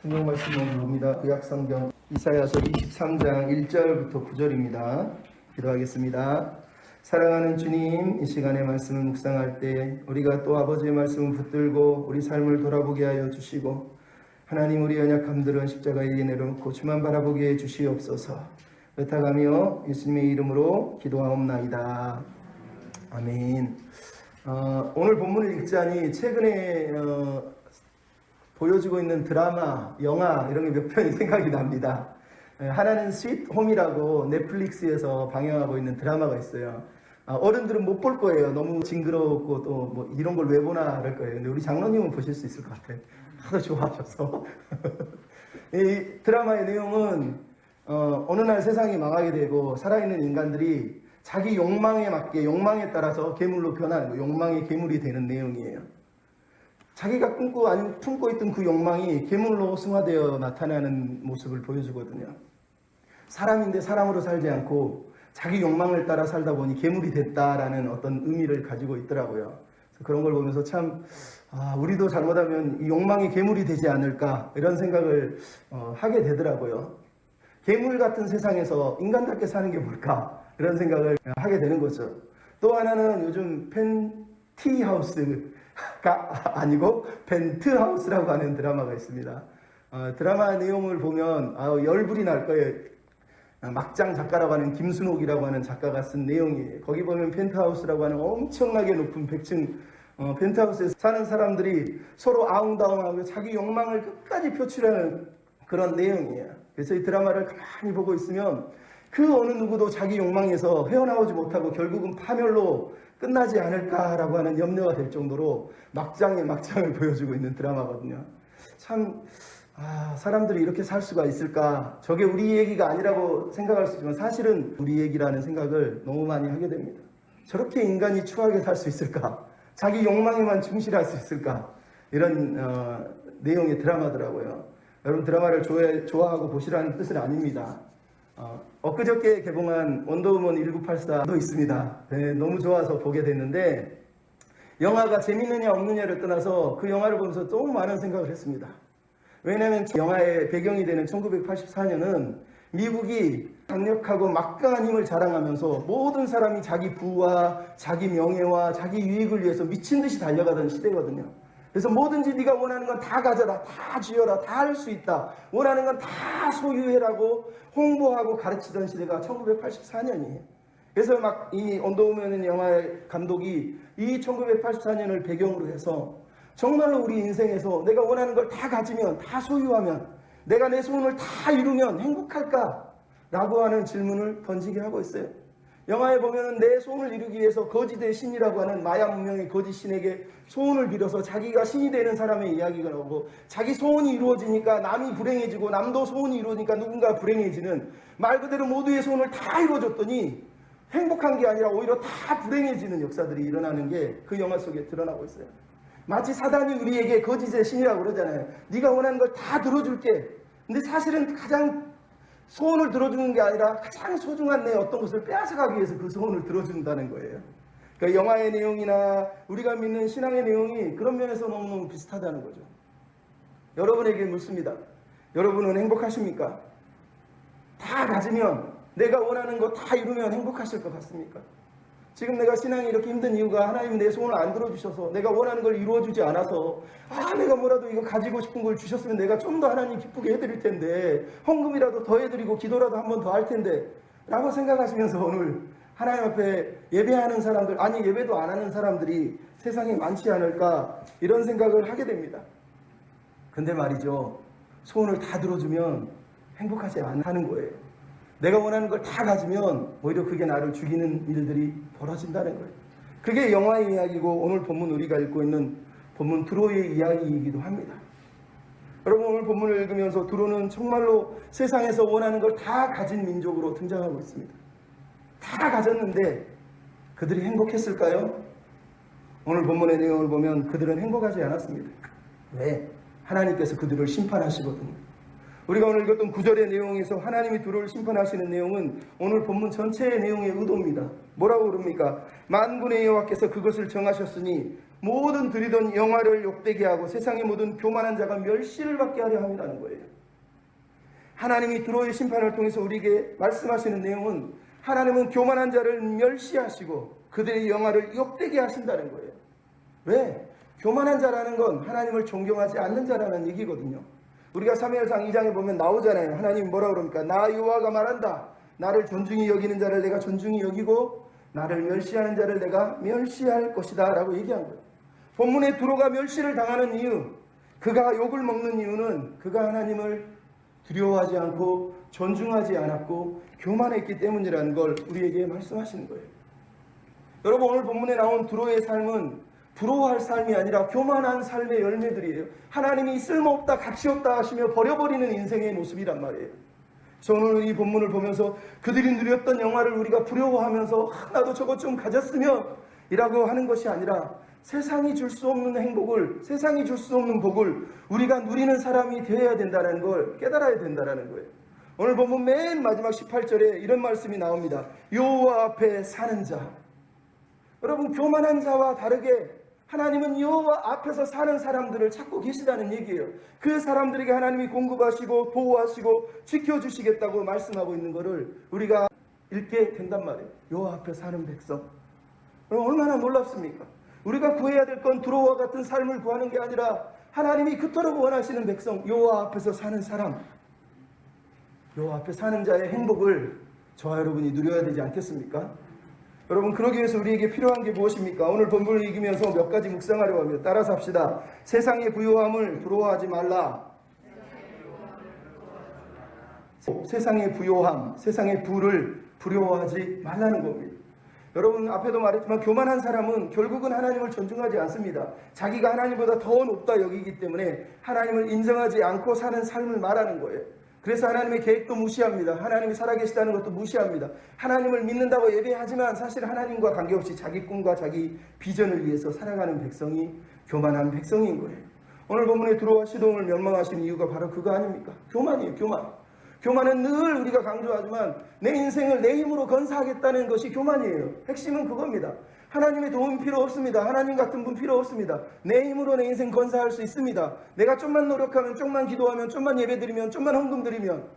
성경 말씀을 봅니다. 구약성경 이사야서 23장 1절부터 9절입니다. 기도하겠습니다. 사랑하는 주님, 이 시간에 말씀을 묵상할 때 우리가 또 아버지의 말씀을 붙들고 우리 삶을 돌아보게 하여 주시고, 하나님 우리 연약함들은 십자가에 내려놓고 주만 바라보게 해 주시옵소서. 의탁하며 예수님의 이름으로 기도하옵나이다. 아멘. 오늘 본문을 읽자니 최근에 보여지고 있는 드라마, 영화 이런 게 몇 편이 생각이 납니다. 하나는 스윗 홈이라고 넷플릭스에서 방영하고 있는 드라마가 있어요. 어른들은 못 볼 거예요. 너무 징그럽고 또 뭐 이런 걸 왜 보나 그럴 거예요. 근데 우리 장로님은 보실 수 있을 것 같아요. 하도 좋아하셔서. 이 드라마의 내용은 어느 날 세상이 망하게 되고 살아있는 인간들이 자기 욕망에 맞게 욕망에 따라서 괴물로 변하는 거, 욕망의 괴물이 되는 내용이에요. 자기가 품고 있던 그 욕망이 괴물로 승화되어 나타나는 모습을 보여주거든요. 사람인데 사람으로 살지 않고 자기 욕망을 따라 살다 보니 괴물이 됐다라는 어떤 의미를 가지고 있더라고요. 그래서 그런 걸 보면서 참 우리도 잘못하면 이 욕망이 괴물이 되지 않을까 이런 생각을 하게 되더라고요. 괴물 같은 세상에서 인간답게 사는 게 뭘까 이런 생각을 하게 되는 거죠. 또 하나는 요즘 펜티하우스가 아니고 펜트하우스라고 하는 드라마가 있습니다. 드라마 내용을 보면 열불이 날 거예요. 막장 작가라고 하는 김순옥이라고 하는 작가가 쓴 내용이에요. 거기 보면 펜트하우스라고 하는 엄청나게 높은 100층 펜트하우스에 사는 사람들이 서로 아웅다웅하고 자기 욕망을 끝까지 표출하는 그런 내용이에요. 그래서 이 드라마를 가만히 보고 있으면 그 어느 누구도 자기 욕망에서 헤어나오지 못하고 결국은 파멸로 끝나지 않을까라고 하는 염려가 될 정도로 막장의 막장을 보여주고 있는 드라마거든요. 참 사람들이 이렇게 살 수가 있을까? 저게 우리 얘기가 아니라고 생각할 수 있지만 사실은 우리 얘기라는 생각을 너무 많이 하게 됩니다. 저렇게 인간이 추하게 살 수 있을까? 자기 욕망에만 충실할 수 있을까? 이런 내용의 드라마더라고요. 여러분 드라마를 좋아하고 보시라는 뜻은 아닙니다. 엊그저께 개봉한 원더우먼 1984도 있습니다. 네, 너무 좋아서 보게 됐는데 영화가 재밌느냐 없느냐를 떠나서 그 영화를 보면서 너무 많은 생각을 했습니다. 왜냐하면 영화의 배경이 되는 1984년은 미국이 강력하고 막강한 힘을 자랑하면서 모든 사람이 자기 부와 자기 명예와 자기 유익을 위해서 미친 듯이 달려가던 시대거든요. 그래서 뭐든지 네가 원하는 건 다 가져라, 다 쥐어라, 다 할 수 있다. 원하는 건 다 소유해라고 홍보하고 가르치던 시대가 1984년이에요. 그래서 막 이 원더우먼 영화의 감독이 이 1984년을 배경으로 해서 정말로 우리 인생에서 내가 원하는 걸 다 가지면, 다 소유하면, 내가 내 소원을 다 이루면 행복할까? 라고 하는 질문을 던지게 하고 있어요. 영화에 보면은 내 소원을 이루기 위해서 거짓의 신이라고 하는 마야 문명의 거짓 신에게 소원을 빌어서 자기가 신이 되는 사람의 이야기가 나오고, 자기 소원이 이루어지니까 남이 불행해지고 남도 소원이 이루어지니까 누군가 불행해지는, 말 그대로 모두의 소원을 다 이루어줬더니 행복한 게 아니라 오히려 다 불행해지는 역사들이 일어나는 게 그 영화 속에 드러나고 있어요. 마치 사단이 우리에게 거짓의 신이라고 그러잖아요. 네가 원하는 걸 다 들어줄게. 근데 사실은 가장 소원을 들어주는 게 아니라 가장 소중한 내 어떤 것을 빼앗아가기 위해서 그 소원을 들어준다는 거예요. 그러니까 영화의 내용이나 우리가 믿는 신앙의 내용이 그런 면에서 너무너무 비슷하다는 거죠. 여러분에게 묻습니다. 여러분은 행복하십니까? 다 가지면, 내가 원하는 거 다 이루면 행복하실 것 같습니까? 지금 내가 신앙이 이렇게 힘든 이유가 하나님이 내 소원을 안 들어주셔서, 내가 원하는 걸 이루어주지 않아서, 내가 뭐라도 이거 가지고 싶은 걸 주셨으면 내가 좀 더 하나님 기쁘게 해드릴 텐데, 헌금이라도 더 해드리고 기도라도 한 번 더 할 텐데 라고 생각하시면서 오늘 하나님 앞에 예배하는 사람들, 아니 예배도 안 하는 사람들이 세상에 많지 않을까 이런 생각을 하게 됩니다. 근데 말이죠, 소원을 다 들어주면 행복하지 않다는 거예요. 내가 원하는 걸 다 가지면 오히려 그게 나를 죽이는 일들이 벌어진다는 거예요. 그게 영화의 이야기고 오늘 본문 우리가 읽고 있는 본문 드로의 이야기이기도 합니다. 여러분 오늘 본문을 읽으면서 드로는 정말로 세상에서 원하는 걸 다 가진 민족으로 등장하고 있습니다. 다 가졌는데 그들이 행복했을까요? 오늘 본문의 내용을 보면 그들은 행복하지 않았습니다. 왜? 하나님께서 그들을 심판하시거든요. 우리가 오늘 읽었던 9절의 내용에서 하나님이 드로를 심판하시는 내용은 오늘 본문 전체의 내용의 의도입니다. 뭐라고 그럽니까? 만군의 여호와께서 그것을 정하셨으니 모든 드리던 영화를 욕되게 하고 세상의 모든 교만한 자가 멸시를 받게 하려 함이라는 거예요. 하나님이 두로의 심판을 통해서 우리에게 말씀하시는 내용은 하나님은 교만한 자를 멸시하시고 그들의 영화를 욕되게 하신다는 거예요. 왜? 교만한 자라는 건 하나님을 존경하지 않는 자라는 얘기거든요. 우리가 사무엘상 2장에 보면 나오잖아요. 하나님 뭐라 그럽니까? 나 여호와가 말한다. 나를 존중히 여기는 자를 내가 존중히 여기고 나를 멸시하는 자를 내가 멸시할 것이다 라고 얘기한 거예요. 본문에 두로가 멸시를 당하는 이유, 그가 욕을 먹는 이유는 그가 하나님을 두려워하지 않고 존중하지 않았고 교만했기 때문이라는 걸 우리에게 말씀하시는 거예요. 여러분, 오늘 본문에 나온 두로의 삶은 부러워할 삶이 아니라 교만한 삶의 열매들이에요. 하나님이 쓸모없다, 가치없다 하시며 버려버리는 인생의 모습이란 말이에요. 저는 이 본문을 보면서 그들이 누렸던 영화를 우리가 부러워하면서 나도 저것 좀 가졌으면 이라고 하는 것이 아니라 세상이 줄 수 없는 행복을, 세상이 줄 수 없는 복을 우리가 누리는 사람이 되어야 된다는 걸 깨달아야 된다는 거예요. 오늘 본문 맨 마지막 18절에 이런 말씀이 나옵니다. 여호와 앞에 사는 자. 여러분, 교만한 자와 다르게 하나님은 여호와 앞에서 사는 사람들을 찾고 계시다는 얘기예요. 그 사람들에게 하나님이 공급하시고 보호하시고 지켜주시겠다고 말씀하고 있는 것을 우리가 읽게 된단 말이에요. 여호와 앞에 사는 백성. 그럼 얼마나 놀랍습니까? 우리가 구해야 될 건 두로와 같은 삶을 구하는 게 아니라 하나님이 그토록 원하시는 백성, 여호와 앞에서 사는 사람, 여호와 앞에 사는 자의 행복을 저와 여러분이 누려야 되지 않겠습니까? 여러분, 그러기 위해서 우리에게 필요한 게 무엇입니까? 오늘 본문을 읽으면서 몇 가지 묵상하려고 합니다. 따라서 합시다. 세상의 부요함을 부러워하지 말라. 세상의 부요함, 세상의 부를 부러워하지 말라는 겁니다. 여러분, 앞에도 말했지만 교만한 사람은 결국은 하나님을 존중하지 않습니다. 자기가 하나님보다 더 높다 여기기 때문에 하나님을 인정하지 않고 사는 삶을 말하는 거예요. 그래서 하나님의 계획도 무시합니다. 하나님이 살아계시다는 것도 무시합니다. 하나님을 믿는다고 예배하지만 사실 하나님과 관계없이 자기 꿈과 자기 비전을 위해서 살아가는 백성이 교만한 백성인 거예요. 오늘 본문에 두로와 시돈을 멸망하신 이유가 바로 그거 아닙니까? 교만이에요. 교만. 교만은 늘 우리가 강조하지만 내 인생을 내 힘으로 건사하겠다는 것이 교만이에요. 핵심은 그겁니다. 하나님의 도움이 필요 없습니다. 하나님 같은 분 필요 없습니다. 내 힘으로 내 인생 건사할 수 있습니다. 내가 좀만 노력하면, 좀만 기도하면, 좀만 예배드리면, 좀만 헌금 드리면,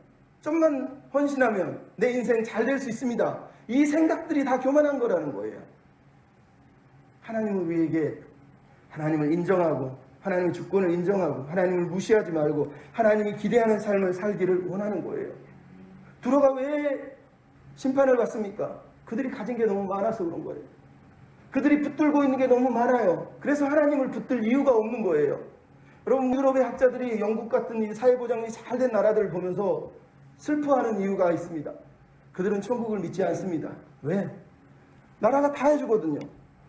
좀만 헌신하면 내 인생 잘 될 수 있습니다. 이 생각들이 다 교만한 거라는 거예요. 하나님은 우리에게 하나님을 인정하고 하나님의 주권을 인정하고 하나님을 무시하지 말고 하나님이 기대하는 삶을 살기를 원하는 거예요. 두로가 왜 심판을 받습니까? 그들이 가진 게 너무 많아서 그런 거예요. 그들이 붙들고 있는 게 너무 많아요. 그래서 하나님을 붙들 이유가 없는 거예요. 여러분, 유럽의 학자들이 영국 같은 이 사회보장이 잘 된 나라들을 보면서 슬퍼하는 이유가 있습니다. 그들은 천국을 믿지 않습니다. 왜? 나라가 다 해주거든요.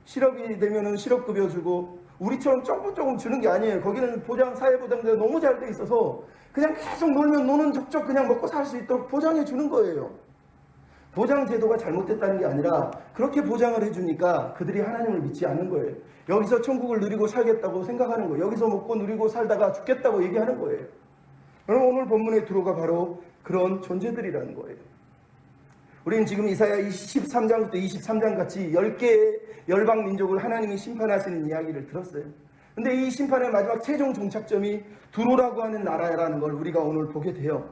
실업이 되면은 실업급여 주고 우리처럼 조금 주는 게 아니에요. 거기는 사회보장제가 너무 잘 돼 있어서 그냥 계속 놀면 노는 족족 그냥 먹고 살 수 있도록 보장해 주는 거예요. 보장제도가 잘못됐다는 게 아니라 그렇게 보장을 해주니까 그들이 하나님을 믿지 않는 거예요. 여기서 천국을 누리고 살겠다고 생각하는 거예요. 여기서 먹고 누리고 살다가 죽겠다고 얘기하는 거예요. 여러분, 오늘 본문의 두로가 바로 그런 존재들이라는 거예요. 우리는 지금 이사야 13장부터 23장 같이 10개의 열방 민족을 하나님이 심판하시는 이야기를 들었어요. 근데 이 심판의 마지막 최종 종착점이 두로라고 하는 나라라는 걸 우리가 오늘 보게 돼요.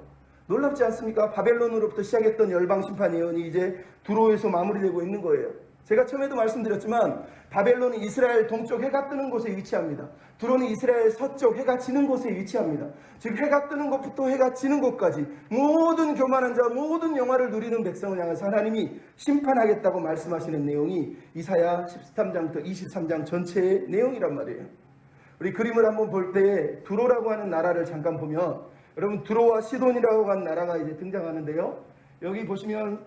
놀랍지 않습니까? 바벨론으로부터 시작했던 열방 심판 예언이 이제 두로에서 마무리되고 있는 거예요. 제가 처음에도 말씀드렸지만 바벨론은 이스라엘 동쪽 해가 뜨는 곳에 위치합니다. 두로는 이스라엘 서쪽 해가 지는 곳에 위치합니다. 즉 해가 뜨는 곳부터 해가 지는 곳까지 모든 교만한 자, 모든 영화를 누리는 백성을 향해서 하나님이 심판하겠다고 말씀하시는 내용이 이사야 13장부터 23장 전체의 내용이란 말이에요. 우리 그림을 한번 볼 때 두로라고 하는 나라를 잠깐 보면 여러분, 두로와 시돈이라고 하는 나라가 이제 등장하는데요. 여기 보시면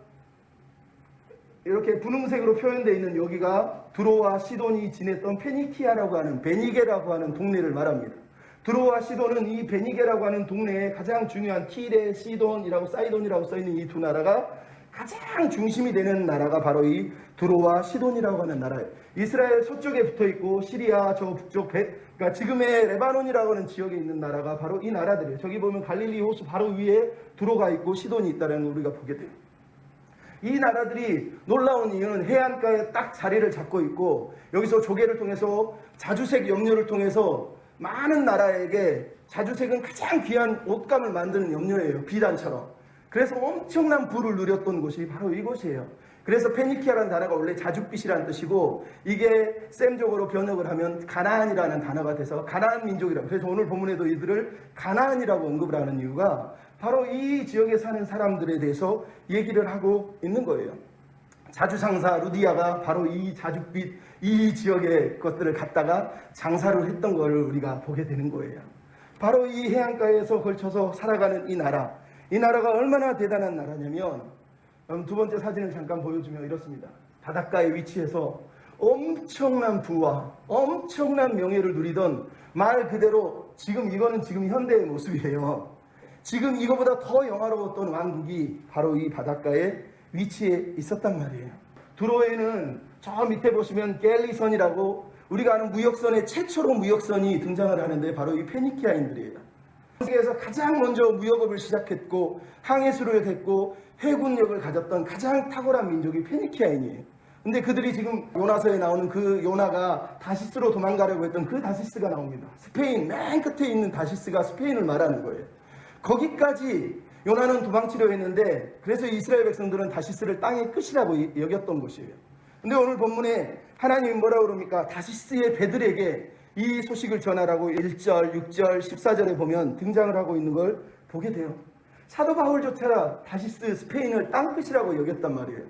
이렇게 분홍색으로 표현되어 있는 여기가 두로와 시돈이 지냈던 페니키아라고 하는 베니게라고 하는 동네를 말합니다. 두로와 시돈은 이 베니게라고 하는 동네에 가장 중요한 티레, 시돈이라고 사이돈이라고 써있는 이 두 나라가 가장 중심이 되는 나라가 바로 이 두로와 시돈이라고 하는 나라예요. 이스라엘 서쪽에 붙어있고 시리아 저 북쪽 그러니까 지금의 레바논이라고 하는 지역에 있는 나라가 바로 이 나라들이에요. 저기 보면 갈릴리 호수 바로 위에 두로가 있고 시돈이 있다는 걸 우리가 보게 돼요. 이 나라들이 놀라운 이유는 해안가에 딱 자리를 잡고 있고 여기서 조개를 통해서 자주색 염료를 통해서 많은 나라에게 자주색은 가장 귀한 옷감을 만드는 염료예요. 비단처럼. 그래서 엄청난 부를 누렸던 곳이 바로 이곳이에요. 그래서 페니키아라는 단어가 원래 자줏빛이라는 뜻이고 이게 셈적으로 번역을 하면 가나안이라는 단어가 돼서 가나안 민족이라고. 그래서 오늘 본문에도 이들을 가나안이라고 언급을 하는 이유가 바로 이 지역에 사는 사람들에 대해서 얘기를 하고 있는 거예요. 자주상사 루디아가 바로 이 자줏빛 이 지역의 것들을 갖다가 장사를 했던 것을 우리가 보게 되는 거예요. 바로 이 해안가에서 걸쳐서 살아가는 이 나라가 얼마나 대단한 나라냐면 두 번째 사진을 잠깐 보여주면 이렇습니다. 바닷가에 위치해서 엄청난 부와 엄청난 명예를 누리던 말 그대로 지금 이거는 지금 현대의 모습이에요. 지금 이거보다 더 영화로웠던 왕국이 바로 이 바닷가에 위치해 있었단 말이에요. 두로에는 저 밑에 보시면 갤리선이라고 우리가 아는 무역선의 최초로 무역선이 등장을 하는데 바로 이 페니키아인들이에요. 세계에서 가장 먼저 무역업을 시작했고 항해수를 했고 해군력을 가졌던 가장 탁월한 민족이 페니키아인이에요. 근데 그들이 지금 요나서에 나오는 그 요나가 다시스로 도망가려고 했던 그 다시스가 나옵니다. 스페인 맨 끝에 있는 다시스가 스페인을 말하는 거예요. 거기까지 요나는 도망치려 했는데 그래서 이스라엘 백성들은 다시스를 땅의 끝이라고 여겼던 것이에요. 근데 오늘 본문에 하나님이 뭐라고 그럽니까? 다시스의 배들에게 이 소식을 전하라고 1절, 6절, 14절에 보면 등장을 하고 있는 걸 보게 돼요. 사도 바울조차 다시스 스페인을 땅끝이라고 여겼단 말이에요.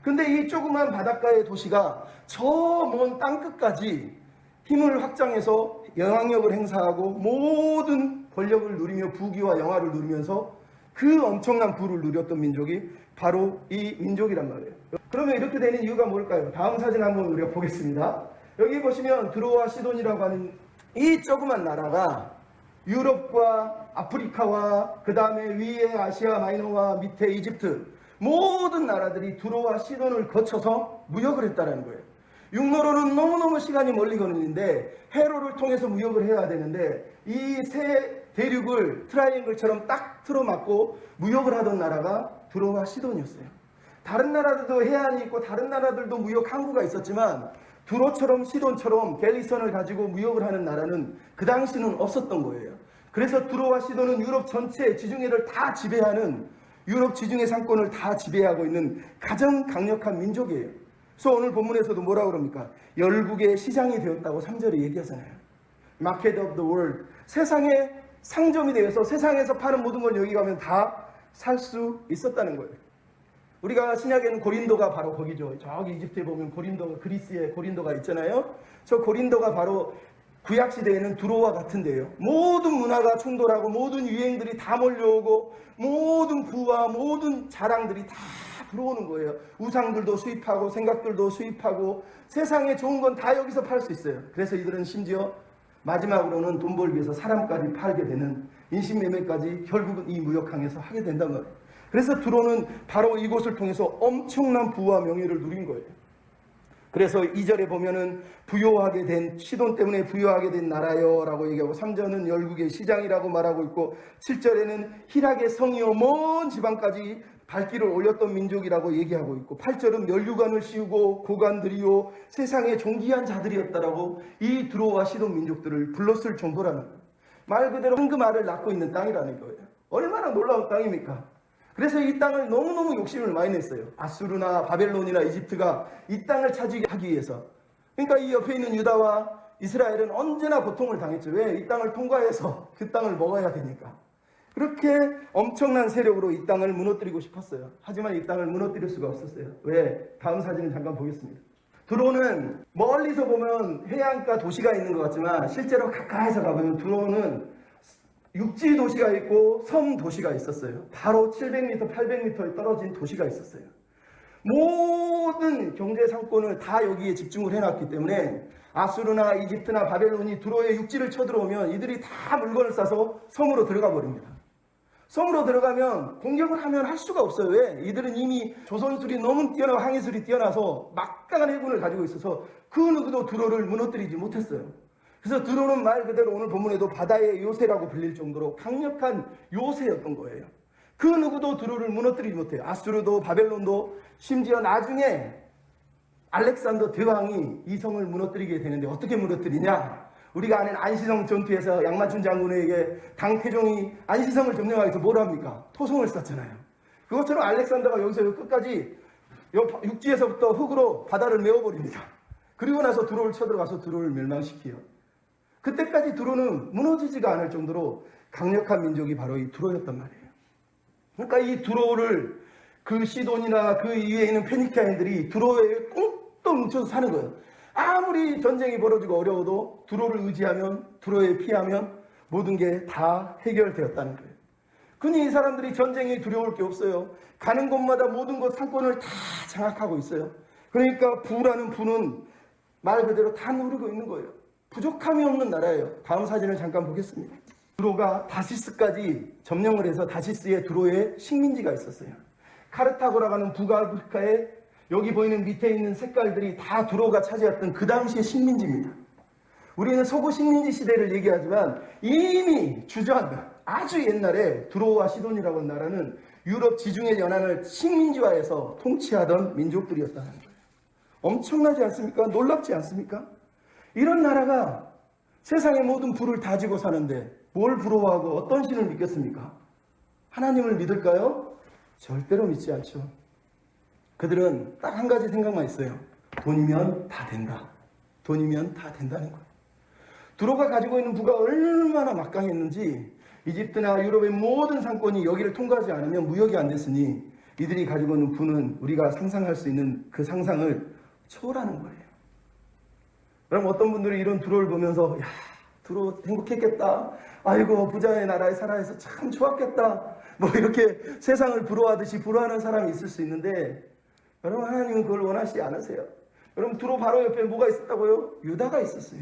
근데 이 조그만 바닷가의 도시가 저 먼 땅끝까지 힘을 확장해서 영향력을 행사하고 모든 권력을 누리며 부귀와 영화를 누리면서 그 엄청난 부를 누렸던 민족이 바로 이 민족이란 말이에요. 그러면 이렇게 되는 이유가 뭘까요? 다음 사진 한번 우리가 보겠습니다. 여기 보시면 드로와 시돈이라고 하는 이 조그만 나라가 유럽과 아프리카와 그 다음에 위에 아시아 마이너와 밑에 이집트 모든 나라들이 드로와 시돈을 거쳐서 무역을 했다는 거예요. 육로로는 너무너무 시간이 멀리 걸리는데 해로를 통해서 무역을 해야 되는데 이 세 대륙을 트라이앵글처럼 딱 틀어막고 무역을 하던 나라가 드로와 시돈이었어요. 다른 나라들도 해안이 있고 다른 나라들도 무역 항구가 있었지만 드로처럼 시돈처럼 갤리선을 가지고 무역을 하는 나라는 그 당시는 없었던 거예요. 그래서 드로와 시돈은 유럽 전체 지중해를 다 지배하는 유럽 지중해 상권을 다 지배하고 있는 가장 강력한 민족이에요. 그래서 오늘 본문에서도 뭐라고 그럽니까? 열국의 시장이 되었다고 3절에 얘기하잖아요. Market of the world. 세상의 상점이 되어서 세상에서 파는 모든 걸 여기 가면 다 살 수 있었다는 거예요. 우리가 신약에는 고린도가 바로 거기죠. 저기 이집트에 보면 고린도, 그리스의 고린도가 있잖아요. 저 고린도가 바로 구약시대에는 두로와 같은 데예요. 모든 문화가 충돌하고 모든 유행들이 다 몰려오고 모든 부와 모든 자랑들이 다 들어오는 거예요. 우상들도 수입하고 생각들도 수입하고 세상에 좋은 건 다 여기서 팔 수 있어요. 그래서 이들은 심지어 마지막으로는 돈 벌기 위해서 사람까지 팔게 되는 인신매매까지 결국은 이 무역항에서 하게 된단 말이에요. 그래서 드로는 바로 이곳을 통해서 엄청난 부와 명예를 누린 거예요. 그래서 2절에 보면은 부요하게 된 시돈 때문에 부요하게 된 나라요 라고 얘기하고 3절은 열국의 시장이라고 말하고 있고 7절에는 희락의 성이요 먼 지방까지 발길을 올렸던 민족이라고 얘기하고 있고 8절은 면류관을 씌우고 고관들이요 세상의 존귀한 자들이었다라고 이 드로와 시돈 민족들을 불렀을 정도라는 거예요. 말 그대로 황금알을 낳고 있는 땅이라는 거예요. 얼마나 놀라운 땅입니까? 그래서 이 땅을 너무너무 욕심을 많이 냈어요. 아수르나 바벨론이나 이집트가 이 땅을 차지하기 위해서. 그러니까 이 옆에 있는 유다와 이스라엘은 언제나 고통을 당했죠. 왜? 이 땅을 통과해서 그 땅을 먹어야 되니까. 그렇게 엄청난 세력으로 이 땅을 무너뜨리고 싶었어요. 하지만 이 땅을 무너뜨릴 수가 없었어요. 왜? 다음 사진을 잠깐 보겠습니다. 드로는 멀리서 보면 해안가 도시가 있는 것 같지만 실제로 가까이서 가보면 드로는 육지 도시가 있고 섬 도시가 있었어요. 바로 700m, 800m에 떨어진 도시가 있었어요. 모든 경제 상권을 다 여기에 집중을 해놨기 때문에 아수르나 이집트나 바벨론이 드로의 육지를 쳐들어오면 이들이 다 물건을 싸서 섬으로 들어가 버립니다. 섬으로 들어가면 공격을 하면 할 수가 없어요. 왜? 이들은 이미 조선술이 너무 뛰어나고 항해술이 뛰어나서 막강한 해군을 가지고 있어서 그 누구도 드로를 무너뜨리지 못했어요. 그래서 드로는 말 그대로 오늘 본문에도 바다의 요새라고 불릴 정도로 강력한 요새였던 거예요. 그 누구도 두로를 무너뜨리지 못해요. 아수르도 바벨론도, 심지어 나중에 알렉산더 대왕이 이 성을 무너뜨리게 되는데 어떻게 무너뜨리냐? 우리가 아는 안시성 전투에서 양만춘 장군에게 당태종이 안시성을 점령하기 위해서 뭘 합니까? 토성을 쐈잖아요. 그것처럼 알렉산더가 여기서 끝까지 육지에서부터 흙으로 바다를 메워버립니다. 그리고 나서 두로를 쳐들어가서 두로를 멸망시켜요. 그때까지 두로는 무너지지가 않을 정도로 강력한 민족이 바로 이 두로였단 말이에요. 그러니까 이 두로를 그 시돈이나 그 이외에 있는 페니키아인들이 두로에 꽁똥 뭉쳐서 사는 거예요. 아무리 전쟁이 벌어지고 어려워도 두로를 의지하면, 두로에 피하면 모든 게 다 해결되었다는 거예요. 그니 이 사람들이 전쟁이 두려울 게 없어요. 가는 곳마다 모든 것 상권을 다 장악하고 있어요. 그러니까 부라는 부는 말 그대로 다 누리고 있는 거예요. 부족함이 없는 나라예요. 다음 사진을 잠깐 보겠습니다. 두로가 다시스까지 점령을 해서 다시스에 두로에 식민지가 있었어요. 카르타고라고 하는 북아프리카에 여기 보이는 밑에 있는 색깔들이 다 두로가 차지했던 그 당시의 식민지입니다. 우리는 서구 식민지 시대를 얘기하지만 이미 주저앉아 아주 옛날에 두로와 시돈이라고 하는 나라는 유럽 지중해 연안을 식민지화해서 통치하던 민족들이었다는 거예요. 엄청나지 않습니까? 놀랍지 않습니까? 이런 나라가 세상의 모든 부를 다지고 사는데 뭘 부러워하고 어떤 신을 믿겠습니까? 하나님을 믿을까요? 절대로 믿지 않죠. 그들은 딱 한 가지 생각만 있어요. 돈이면 다 된다. 돈이면 다 된다는 거예요. 두로가 가지고 있는 부가 얼마나 막강했는지 이집트나 유럽의 모든 상권이 여기를 통과하지 않으면 무역이 안 됐으니 이들이 가지고 있는 부는 우리가 상상할 수 있는 그 상상을 초월하는 거예요. 그럼 어떤 분들이 이런 두로를 보면서 야, 두로 행복했겠다. 아이고 부자의 나라에 살아서 참 좋았겠다. 뭐 이렇게 세상을 부러워하듯이 부러워하는 사람이 있을 수 있는데 여러분 하나님은 그걸 원하시지 않으세요. 여러분 두로 바로 옆에 뭐가 있었다고요? 유다가 있었어요.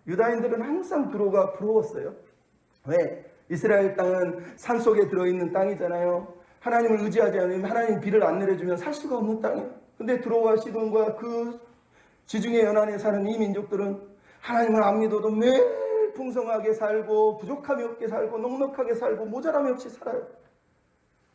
유다인들은 항상 두로가 부러웠어요. 왜? 이스라엘 땅은 산속에 들어있는 땅이잖아요. 하나님을 의지하지 않으면 하나님 비를 안 내려주면 살 수가 없는 땅이에요. 근데 두로와 시돈과 그 지중해 연안에 사는 이 민족들은 하나님을 안 믿어도 매일 풍성하게 살고 부족함이 없게 살고 넉넉하게 살고 모자람이 없이 살아요.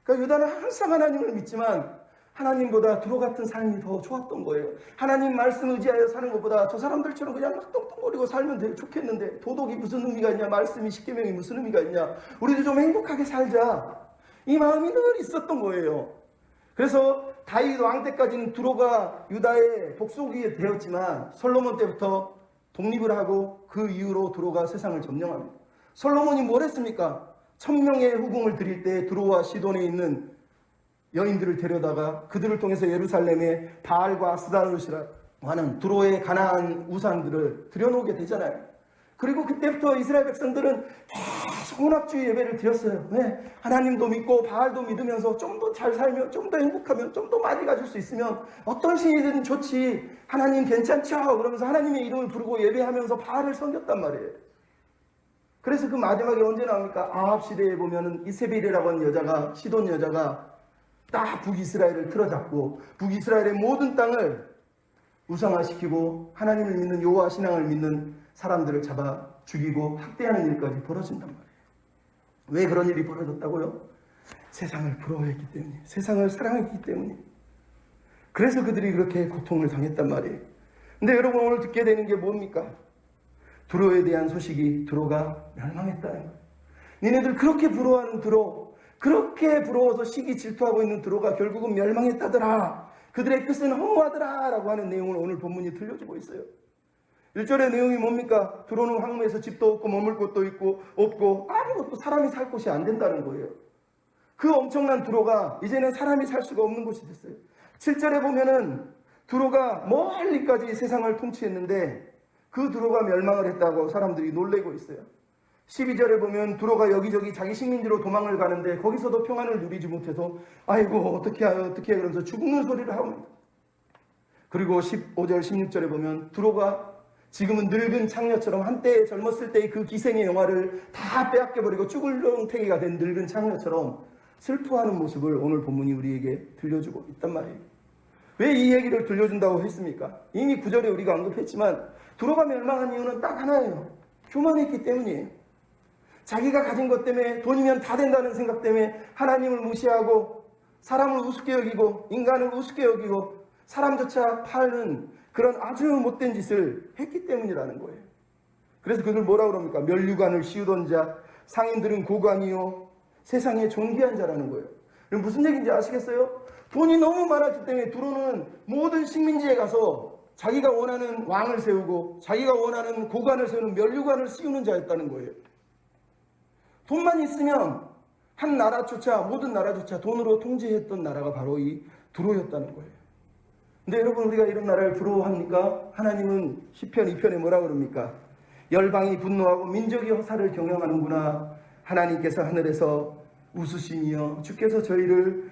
그러니까 유다는 항상 하나님을 믿지만 하나님보다 두로 같은 삶이 더 좋았던 거예요. 하나님 말씀 의지하여 사는 것보다 저 사람들처럼 그냥 막 떵떵거리고 살면 되게 좋겠는데 도덕이 무슨 의미가 있냐, 말씀이 십계명이 무슨 의미가 있냐, 우리도 좀 행복하게 살자, 이 마음이 늘 있었던 거예요. 그래서 다윗 왕 때까지는 두로가 유다의 복속이 되었지만 솔로몬 때부터 독립을 하고 그 이후로 두로가 세상을 점령합니다. 솔로몬이 뭘 했습니까? 1000명의 후궁을 드릴 때 두로와 시돈에 있는 여인들을 데려다가 그들을 통해서 예루살렘에 바알과 아스다롯이라고 하는 두로의 가나안 우상들을 들여놓게 되잖아요. 그리고 그때부터 이스라엘 백성들은 계속 혼합주의 예배를 드렸어요. 왜? 하나님도 믿고 바알도 믿으면서 좀 더 잘 살면, 좀 더 행복하면, 좀 더 많이 가질 수 있으면 어떤 신이든 좋지, 하나님 괜찮죠? 그러면서 하나님의 이름을 부르고 예배하면서 바알을 섬겼단 말이에요. 그래서 그 마지막에 언제 나옵니까? 아합 시대에 보면은 이세벨이라고 하는 여자가, 시돈 여자가 딱 북이스라엘을 틀어잡고 북이스라엘의 모든 땅을 우상화시키고 하나님을 믿는 여호와 신앙을 믿는 사람들을 잡아 죽이고 학대하는 일까지 벌어진단 말이에요. 왜 그런 일이 벌어졌다고요? 세상을 부러워했기 때문에, 세상을 사랑했기 때문에. 그래서 그들이 그렇게 고통을 당했단 말이에요. 근데 여러분 오늘 듣게 되는 게 뭡니까? 두로에 대한 소식이 두로가 멸망했다는 거예요. 니네들 그렇게 부러워하는 두로, 그렇게 부러워서 시기 질투하고 있는 두로가 결국은 멸망했다더라. 그들의 끝은 허무하더라 라고 하는 내용을 오늘 본문이 들려주고 있어요. 1절의 내용이 뭡니까? 두로는 황무에서 집도 없고 머물 곳도 있고 없고 아무것도 사람이 살 곳이 안 된다는 거예요. 그 엄청난 두로가 이제는 사람이 살 수가 없는 곳이 됐어요. 7절에 보면은 두로가 멀리까지 세상을 통치했는데 그 두로가 멸망을 했다고 사람들이 놀래고 있어요. 12절에 보면 두로가 여기저기 자기 식민지로 도망을 가는데 거기서도 평안을 누리지 못해서 아이고 어떻게 그러면서 죽는 소리를 하고, 그리고 15절 16절에 보면 두로가 지금은 늙은 창녀처럼 한때 젊었을 때의 그 기생의 영화를 다 빼앗겨버리고 쭈글렁탱이가 된 늙은 창녀처럼 슬퍼하는 모습을 오늘 본문이 우리에게 들려주고 있단 말이에요. 왜 이 얘기를 들려준다고 했습니까? 이미 9절에 우리가 언급했지만 두로가 멸망한 이유는 딱 하나예요. 교만했기 때문이에요. 자기가 가진 것 때문에, 돈이면 다 된다는 생각 때문에 하나님을 무시하고 사람을 우습게 여기고 인간을 우습게 여기고 사람조차 파는 그런 아주 못된 짓을 했기 때문이라는 거예요. 그래서 그들 뭐라고 그럽니까? 면류관을 씌우던 자, 상인들은 고관이요 세상에 존귀한 자라는 거예요. 무슨 얘기인지 아시겠어요? 돈이 너무 많았기 때문에 두로는 모든 식민지에 가서 자기가 원하는 왕을 세우고 자기가 원하는 고관을 세우는 면류관을 씌우는 자였다는 거예요. 돈만 있으면 한 나라조차, 모든 나라조차 돈으로 통제했던 나라가 바로 이 두로였다는 거예요. 근데 여러분, 우리가 이런 나라를 부러워합니까? 하나님은 시편 2편에 뭐라 그럽니까? 열방이 분노하고 민족이 허사를 경영하는구나. 하나님께서 하늘에서 웃으시며 주께서 저희를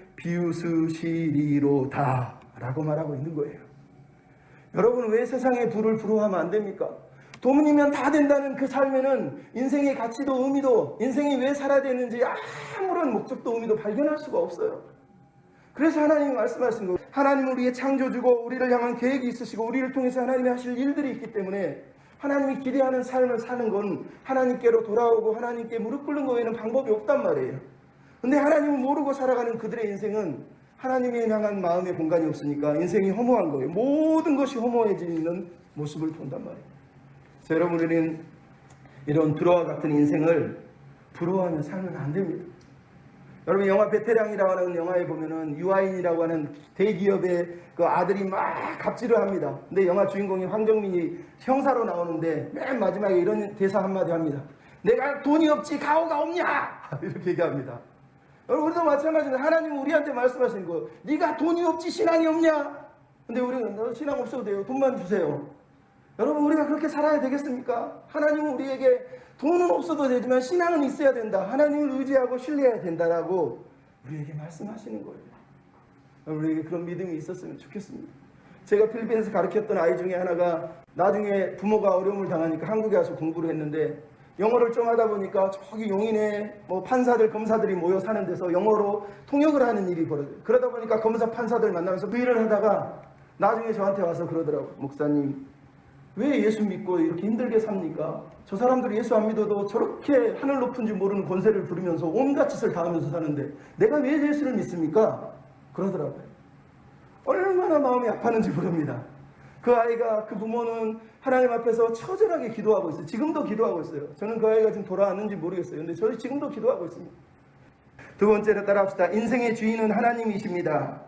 비웃으시리로다 라고 말하고 있는 거예요. 여러분, 왜 세상의 부를 부러워하면 안 됩니까? 돈이면 다 된다는 그 삶에는 인생의 가치도 의미도, 인생이 왜 살아야 되는지 아무런 목적도 의미도 발견할 수가 없어요. 그래서 하나님이 말씀하신 거예요. 하나님은 우리의 창조주고 우리를 향한 계획이 있으시고 우리를 통해서 하나님이 하실 일들이 있기 때문에 하나님이 기대하는 삶을 사는 건 하나님께로 돌아오고 하나님께 무릎 꿇는 거 외에는 방법이 없단 말이에요. 근데 하나님을 모르고 살아가는 그들의 인생은 하나님에 향한 마음의 공간이 없으니까 인생이 허무한 거예요. 모든 것이 허무해지는 모습을 본단 말이에요. 그래서 여러분, 우리는 이런 두로와 같은 인생을 부러워하며 살면 안 됩니다. 여러분, 영화 베테랑이라고 하는 영화에 보면은 유아인이라고 하는 대기업의 그 아들이 막 갑질을 합니다. 근데 영화 주인공인 황정민이 형사로 나오는데 맨 마지막에 이런 대사 한마디 합니다. 내가 돈이 없지 가오가 없냐? 이렇게 얘기합니다. 여러분, 우리도 마찬가지입니다. 하나님은 우리한테 말씀하시는 거예요. 네가 돈이 없지 신앙이 없냐? 근데 우리는 너 신앙 없어도 돼요. 돈만 주세요. 여러분, 우리가 그렇게 살아야 되겠습니까? 하나님은 우리에게 돈은 없어도 되지만 신앙은 있어야 된다. 하나님을 의지하고 신뢰해야 된다라고 우리에게 말씀하시는 거예요. 우리에게 그런 믿음이 있었으면 좋겠습니다. 제가 필리핀에서 가르쳤던 아이 중에 하나가 나중에 부모가 어려움을 당하니까 한국에 와서 공부를 했는데 영어를 좀 하다 보니까 저기 용인에 판사들, 검사들이 모여 사는 데서 영어로 통역을 하는 일이 벌어져요. 그러다 보니까 검사, 판사들 만나면서 그 일을 하다가 나중에 저한테 와서 그러더라고요. 목사님, 왜 예수 믿고 이렇게 힘들게 삽니까? 저 사람들이 예수 안 믿어도 저렇게 하늘 높은 줄 모르는 권세를 부리면서 온갖 짓을 다 하면서 사는데 내가 왜 예수를 믿습니까? 그러더라고요. 얼마나 마음이 아팠는지 모릅니다. 그 아이가, 그 부모는 하나님 앞에서 처절하게 기도하고 있어요. 지금도 기도하고 있어요. 저는 그 아이가 지금 돌아왔는지 모르겠어요. 근데 저희 지금도 기도하고 있습니다. 두 번째로 따라합시다. 인생의 주인은 하나님이십니다.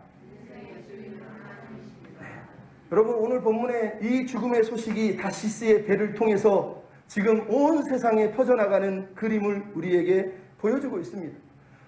여러분, 오늘 본문에 이 죽음의 소식이 다시스의 배를 통해서 지금 온 세상에 퍼져나가는 그림을 우리에게 보여주고 있습니다.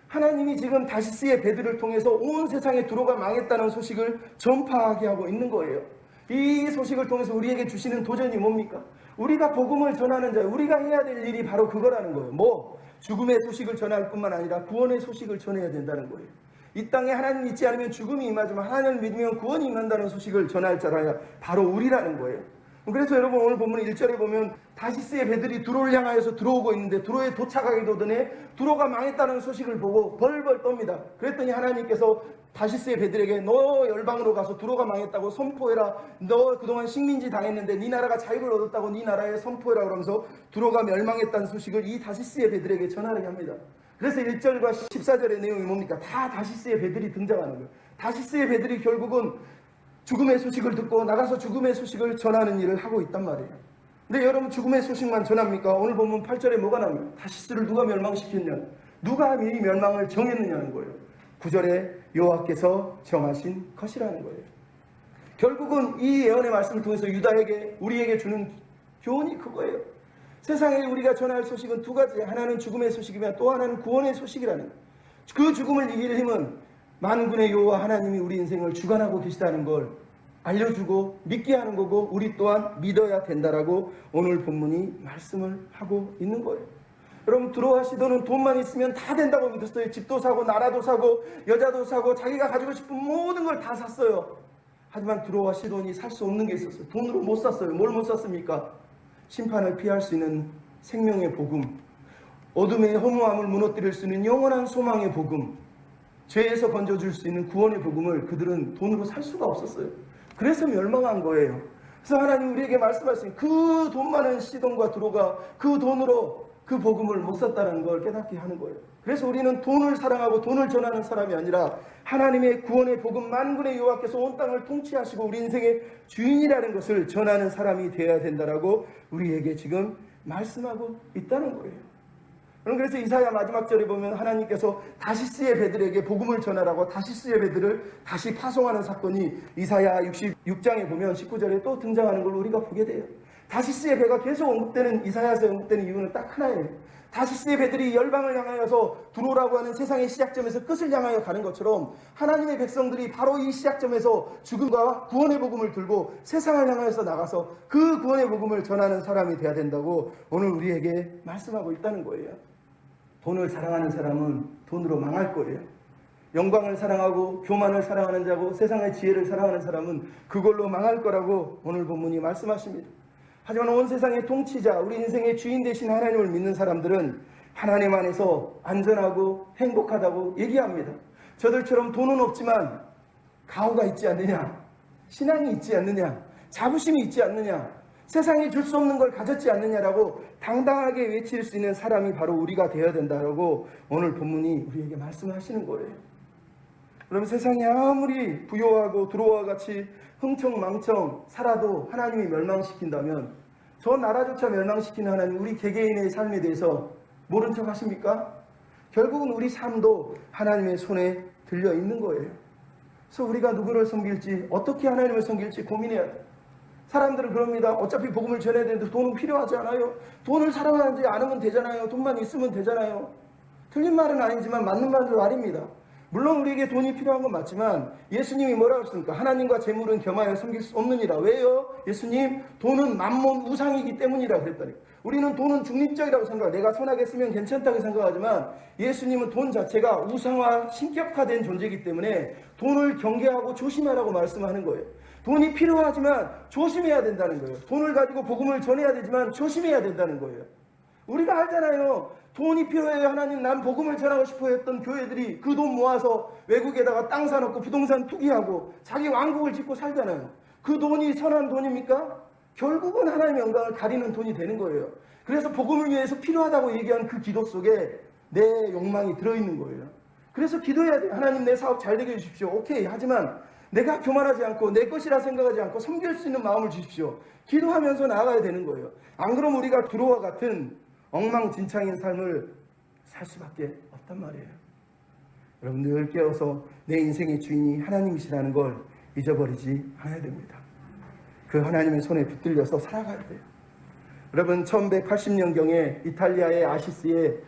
하나님이 지금 다시스의 배들을 통해서 온 세상에 두로가 망했다는 소식을 전파하게 하고 있는 거예요. 이 소식을 통해서 우리에게 주시는 도전이 뭡니까? 우리가 복음을 전하는 자, 우리가 해야 될 일이 바로 그거라는 거예요. 죽음의 소식을 전할 뿐만 아니라 구원의 소식을 전해야 된다는 거예요. 이 땅에 하나님 믿지 않으면 죽음이 임하지만 하나님을 믿으면 구원이 임한다는 소식을 전할 자라야 바로 우리라는 거예요. 그래서 여러분, 오늘 본문 1절에 보면 다시스의 배들이 두로를 향하여서 들어오고 있는데 두로에 도착하기도 전에 두로가 망했다는 소식을 보고 벌벌 떱니다. 그랬더니 하나님께서 다시스의 배들에게 너 열방으로 가서 두로가 망했다고 선포해라. 너 그동안 식민지 당했는데 네 나라가 자유를 얻었다고 네 나라에 선포해라 그러면서 두로가 멸망했다는 소식을 이 다시스의 배들에게 전하게 합니다. 그래서 1절과 14절의 내용이 뭡니까? 다 다시스의 배들이 등장하는 거예요. 다시스의 배들이 결국은 죽음의 소식을 듣고 나가서 죽음의 소식을 전하는 일을 하고 있단 말이에요. 근데 여러분, 죽음의 소식만 전합니까? 오늘 보면 8절에 뭐가 나옵니까? 다시스를 누가 멸망시켰냐? 누가 이 멸망을 정했느냐는 거예요. 9절에 여호와께서 정하신 것이라는 거예요. 결국은 이 예언의 말씀을 통해서 유다에게, 우리에게 주는 교훈이 그거예요. 세상에 우리가 전할 소식은 두 가지. 하나는 죽음의 소식이며 또 하나는 구원의 소식이라는 거예요. 그 죽음을 이길 힘은 만군의 여호와 하나님이 우리 인생을 주관하고 계시다는 걸 알려주고 믿게 하는 거고, 우리 또한 믿어야 된다라고 오늘 본문이 말씀을 하고 있는 거예요. 여러분, 두로와 시돈은 돈만 있으면 다 된다고 믿었어요. 집도 사고 나라도 사고 여자도 사고 자기가 가지고 싶은 모든 걸 다 샀어요. 하지만 두로와 시돈이 살 수 없는 게 있었어요. 돈으로 못 샀어요. 뭘 못 샀습니까? 심판을 피할 수 있는 생명의 복음, 어둠의 허무함을 무너뜨릴 수 있는 영원한 소망의 복음, 죄에서 건져줄 수 있는 구원의 복음을 그들은 돈으로 살 수가 없었어요. 그래서 멸망한 거예요. 그래서 하나님 우리에게 말씀하신 그 돈 많은 시돈과 두로가 그 돈으로 그 복음을 못 썼다는 걸 깨닫게 하는 거예요. 그래서 우리는 돈을 사랑하고 돈을 전하는 사람이 아니라 하나님의 구원의 복음, 만군의 여호와께서 온 땅을 통치하시고 우리 인생의 주인이라는 것을 전하는 사람이 되어야 된다라고 우리에게 지금 말씀하고 있다는 거예요. 그래서 이사야 마지막 절에 보면 하나님께서 다시스의 배들에게 복음을 전하라고 다시스의 배들을 다시 파송하는 사건이 이사야 66장에 보면 19절에 또 등장하는 걸 우리가 보게 돼요. 다시스의 배가 계속 언급되는, 이사야서에 언급되는 이유는 딱 하나예요. 다시스의 배들이 열방을 향하여서 들어오라고 하는 세상의 시작점에서 끝을 향하여 가는 것처럼 하나님의 백성들이 바로 이 시작점에서 죽음과 구원의 복음을 들고 세상을 향하여서 나가서 그 구원의 복음을 전하는 사람이 되어야 된다고 오늘 우리에게 말씀하고 있다는 거예요. 돈을 사랑하는 사람은 돈으로 망할 거예요. 영광을 사랑하고 교만을 사랑하는 자고 세상의 지혜를 사랑하는 사람은 그걸로 망할 거라고 오늘 본문이 말씀하십니다. 하지만 온 세상의 통치자, 우리 인생의 주인 되신 하나님을 믿는 사람들은 하나님 안에서 안전하고 행복하다고 얘기합니다. 저들처럼 돈은 없지만 가오가 있지 않느냐, 신앙이 있지 않느냐, 자부심이 있지 않느냐, 세상에 줄 수 없는 걸 가졌지 않느냐라고 당당하게 외칠 수 있는 사람이 바로 우리가 되어야 된다라고 오늘 본문이 우리에게 말씀하시는 거예요. 그럼 세상이 아무리 부요하고 두로와 같이 흥청망청 살아도 하나님이 멸망시킨다면 저 나라조차 멸망시키는 하나님, 우리 개개인의 삶에 대해서 모른 척 하십니까? 결국은 우리 삶도 하나님의 손에 들려 있는 거예요. 그래서 우리가 누구를 섬길지, 어떻게 하나님을 섬길지 고민해야 돼요. 사람들은 그럽니다. 어차피 복음을 전해야 되는데 돈은 필요하지 않아요. 돈을 사랑하지 않으면 되잖아요. 돈만 있으면 되잖아요. 틀린 말은 아니지만 맞는 말입니다. 물론 우리에게 돈이 필요한 건 맞지만 예수님이 뭐라고 했습니까? 하나님과 재물은 겸하여 섬길 수 없느니라. 왜요? 예수님, 돈은 만몬 우상이기 때문이라고 그랬다니. 우리는 돈은 중립적이라고 생각해요. 내가 선하게 쓰면 괜찮다고 생각하지만 예수님은 돈 자체가 우상화, 신격화된 존재이기 때문에 돈을 경계하고 조심하라고 말씀하는 거예요. 돈이 필요하지만 조심해야 된다는 거예요. 돈을 가지고 복음을 전해야 되지만 조심해야 된다는 거예요. 우리가 알잖아요. 돈이 필요해요. 하나님, 난 복음을 전하고 싶어 했던 교회들이 그 돈 모아서 외국에다가 땅 사놓고 부동산 투기하고 자기 왕국을 짓고 살잖아요. 그 돈이 선한 돈입니까? 결국은 하나님의 영광을 가리는 돈이 되는 거예요. 그래서 복음을 위해서 필요하다고 얘기한 그 기도 속에 내 욕망이 들어있는 거예요. 그래서 기도해야 돼요. 하나님, 내 사업 잘 되게 해주십시오. 오케이. 하지만 내가 교만하지 않고 내 것이라 생각하지 않고 섬길 수 있는 마음을 주십시오. 기도하면서 나아가야 되는 거예요. 안 그러면 우리가 두로와 같은 엉망진창인 삶을 살 수밖에 없단 말이에요. 여러분, 늘 깨어서 내 인생의 주인이 하나님이시라는 걸 잊어버리지 않아야 됩니다. 그 하나님의 손에 붙들려서 살아가야 돼요. 여러분, 1180년경에 이탈리아의 아시스에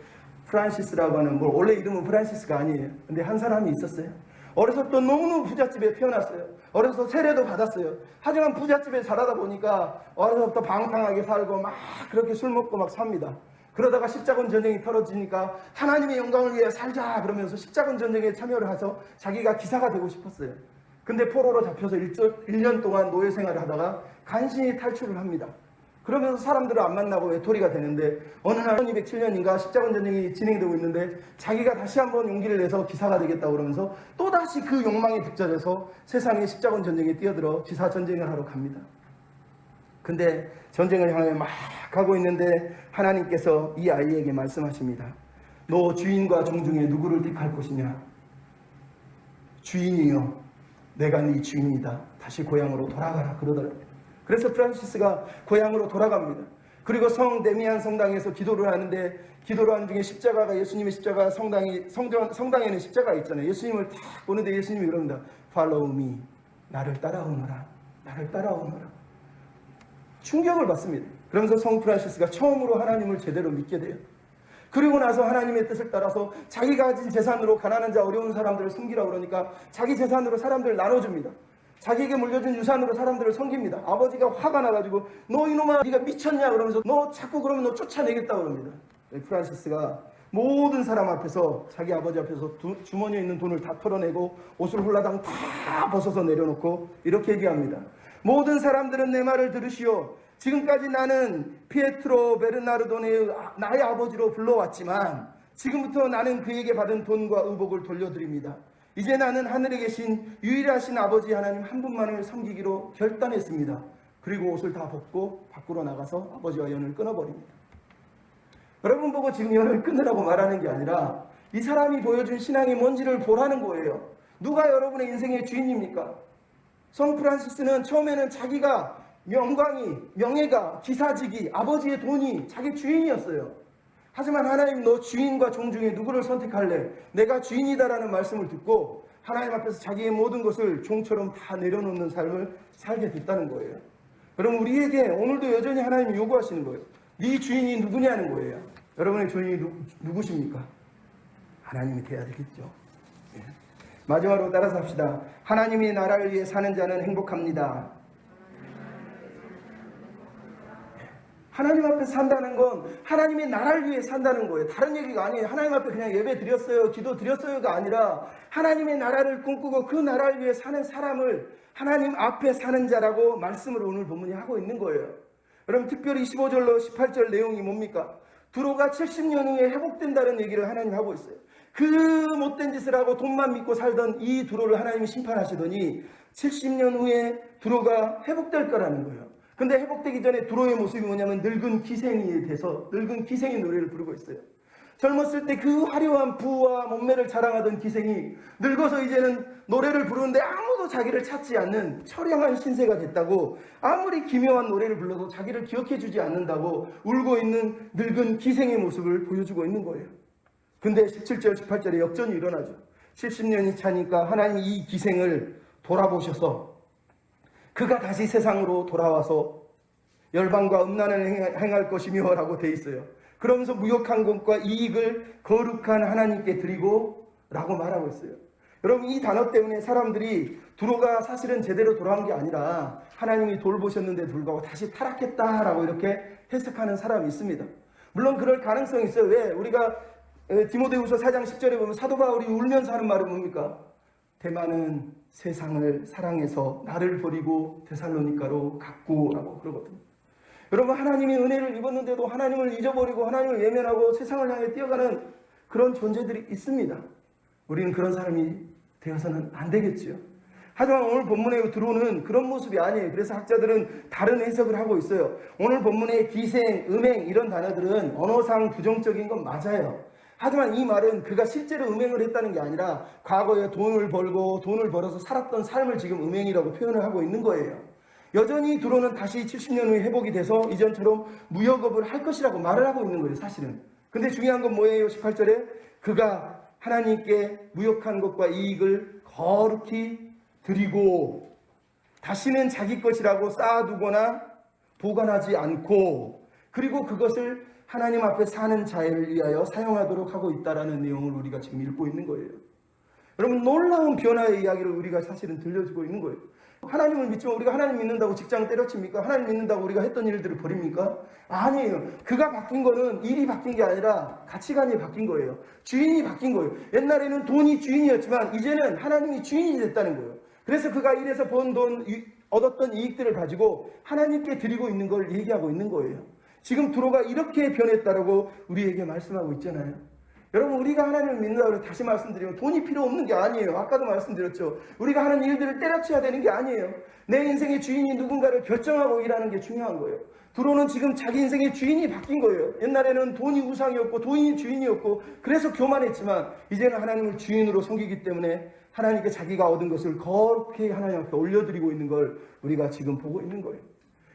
프란시스라고 하는, 원래 이름은 프란시스가 아니에요. 근데 한 사람이 있었어요. 어려서부터 너무너무 부잣집에 태어났어요. 어려서 세례도 받았어요. 하지만 부잣집에 자라다 보니까 어려서부터 방탕하게 살고 막 그렇게 술 먹고 막 삽니다. 그러다가 십자군 전쟁이 벌어지니까 하나님의 영광을 위해 살자 그러면서 십자군 전쟁에 참여를 해서 자기가 기사가 되고 싶었어요. 근데 포로로 잡혀서 1년 동안 노예 생활을 하다가 간신히 탈출을 합니다. 그러면서 사람들을 안 만나고 외톨이가 되는데 어느 날 1207년인가 십자군 전쟁이 진행되고 있는데 자기가 다시 한번 용기를 내서 기사가 되겠다고 그러면서 또다시 그 욕망에 붙잡혀서 세상의 십자군 전쟁에 뛰어들어 기사 전쟁을 하러 갑니다. 근데 전쟁을 향해 막 가고 있는데 하나님께서 이 아이에게 말씀하십니다. 너 주인과 종 중에 누구를 택할 것이냐? 주인이요, 내가 네 주인이다. 다시 고향으로 돌아가라 그러더라고요. 그래서 프란시스가 고향으로 돌아갑니다. 그리고 성 데미안 성당에서 기도를 하는데 기도를 하는 중에 십자가가, 예수님의 십자가, 성당에는 십자가 있잖아요. 예수님을 딱 보는데 예수님이 그럽니다. Follow me. 나를 따라오너라. 나를 따라오너라. 충격을 받습니다. 그러면서 성 프란시스가 처음으로 하나님을 제대로 믿게 돼요. 그리고 나서 하나님의 뜻을 따라서 자기가 가진 재산으로 가난한 자, 어려운 사람들을 섬기라고 그러니까 자기 재산으로 사람들을 나눠줍니다. 자기에게 물려준 유산으로 사람들을 섬깁니다. 아버지가 화가 나가지고 너 이놈아, 네가 미쳤냐 그러면서 너 자꾸 그러면 너 쫓아내겠다 그럽니다. 프란시스가 모든 사람 앞에서, 자기 아버지 앞에서 주머니에 있는 돈을 다 털어내고 옷을 홀라당 다 벗어서 내려놓고 이렇게 얘기합니다. 모든 사람들은 내 말을 들으시오. 지금까지 나는 피에트로 베르나르도네의 나의 아버지로 불러왔지만 지금부터 나는 그에게 받은 돈과 의복을 돌려드립니다. 이제 나는 하늘에 계신 유일하신 아버지 하나님 한 분만을 섬기기로 결단했습니다. 그리고 옷을 다 벗고 밖으로 나가서 아버지와 연을 끊어버립니다. 여러분 보고 지금 연을 끊으라고 말하는 게 아니라 이 사람이 보여준 신앙이 뭔지를 보라는 거예요. 누가 여러분의 인생의 주인입니까? 성 프란시스는 처음에는 자기가 영광이, 명예가, 기사직이, 아버지의 돈이 자기 주인이었어요. 하지만 하나님, 너 주인과 종 중에 누구를 선택할래? 내가 주인이다라는 말씀을 듣고 하나님 앞에서 자기의 모든 것을 종처럼 다 내려놓는 삶을 살게 됐다는 거예요. 그럼 우리에게 오늘도 여전히 하나님이 요구하시는 거예요. 네 주인이 누구냐는 거예요. 여러분의 주인이 누구십니까? 하나님이 돼야 되겠죠. 예. 마지막으로 따라서 합시다. 하나님의 나라를 위해 사는 자는 행복합니다. 하나님 앞에 산다는 건 하나님의 나라를 위해 산다는 거예요. 다른 얘기가 아니에요. 하나님 앞에 그냥 예배 드렸어요, 기도 드렸어요가 아니라 하나님의 나라를 꿈꾸고 그 나라를 위해 사는 사람을 하나님 앞에 사는 자라고 말씀을 오늘 본문이 하고 있는 거예요. 여러분, 특별히 15절로 18절 내용이 뭡니까? 두로가 70년 후에 회복된다는 얘기를 하나님 하고 있어요. 그 못된 짓을 하고 돈만 믿고 살던 이 두로를 하나님이 심판하시더니 70년 후에 두로가 회복될 거라는 거예요. 근데 회복되기 전에 두로의 모습이 뭐냐면 늙은 기생이 돼서 늙은 기생이 노래를 부르고 있어요. 젊었을 때 그 화려한 부와 몸매를 자랑하던 기생이 늙어서 이제는 노래를 부르는데 아무도 자기를 찾지 않는 처량한 신세가 됐다고, 아무리 기묘한 노래를 불러도 자기를 기억해 주지 않는다고 울고 있는 늙은 기생의 모습을 보여주고 있는 거예요. 근데 17절 18절에 역전이 일어나죠. 70년이 차니까 하나님이 이 기생을 돌아보셔서 그가 다시 세상으로 돌아와서 열방과 음란을 행할 것이며 라고 돼 있어요. 그러면서 무역한 것과 이익을 거룩한 하나님께 드리고 라고 말하고 있어요. 여러분, 이 단어 때문에 사람들이 두로가 사실은 제대로 돌아온 게 아니라 하나님이 돌보셨는데 불구하고 다시 타락했다라고 이렇게 해석하는 사람이 있습니다. 물론 그럴 가능성이 있어요. 왜? 우리가 디모데후서 4장 10절에 보면 사도 바울이 울면서 하는 말은 뭡니까? 대만은 세상을 사랑해서 나를 버리고 데살로니가로 갔고라고 그러거든요. 여러분, 하나님이 은혜를 입었는데도 하나님을 잊어버리고 하나님을 외면하고 세상을 향해 뛰어가는 그런 존재들이 있습니다. 우리는 그런 사람이 되어서는 안 되겠지요. 하지만 오늘 본문에 들어오는 그런 모습이 아니에요. 그래서 학자들은 다른 해석을 하고 있어요. 오늘 본문의 기생, 음행 이런 단어들은 언어상 부정적인 건 맞아요. 하지만 이 말은 그가 실제로 음행을 했다는 게 아니라 과거에 돈을 벌고 돈을 벌어서 살았던 삶을 지금 음행이라고 표현을 하고 있는 거예요. 여전히 두로는 다시 70년 후에 회복이 돼서 이전처럼 무역업을 할 것이라고 말을 하고 있는 거예요, 사실은. 근데 중요한 건 뭐예요? 18절에 그가 하나님께 무역한 것과 이익을 거룩히 드리고 다시는 자기 것이라고 쌓아두거나 보관하지 않고, 그리고 그것을 하나님 앞에 사는 자를 위하여 사용하도록 하고 있다라는 내용을 우리가 지금 읽고 있는 거예요. 여러분, 놀라운 변화의 이야기를 우리가 사실은 들려주고 있는 거예요. 하나님을 믿지만 우리가 하나님 믿는다고 직장 때려칩니까? 하나님 믿는다고 우리가 했던 일들을 버립니까? 아니에요. 그가 바뀐 거는 일이 바뀐 게 아니라 가치관이 바뀐 거예요. 주인이 바뀐 거예요. 옛날에는 돈이 주인이었지만 이제는 하나님이 주인이 됐다는 거예요. 그래서 그가 일해서 번 돈, 얻었던 이익들을 가지고 하나님께 드리고 있는 걸 얘기하고 있는 거예요. 지금 두로가 이렇게 변했다라고 우리에게 말씀하고 있잖아요. 여러분, 우리가 하나님을 믿는다고 다시 말씀드리면 돈이 필요 없는 게 아니에요. 아까도 말씀드렸죠. 우리가 하는 일들을 때려쳐야 되는 게 아니에요. 내 인생의 주인이 누군가를 결정하고 일하는 게 중요한 거예요. 두로는 지금 자기 인생의 주인이 바뀐 거예요. 옛날에는 돈이 우상이었고 돈이 주인이었고 그래서 교만했지만 이제는 하나님을 주인으로 섬기기 때문에 하나님께 자기가 얻은 것을 거룩히 하나님 앞에 올려드리고 있는 걸 우리가 지금 보고 있는 거예요.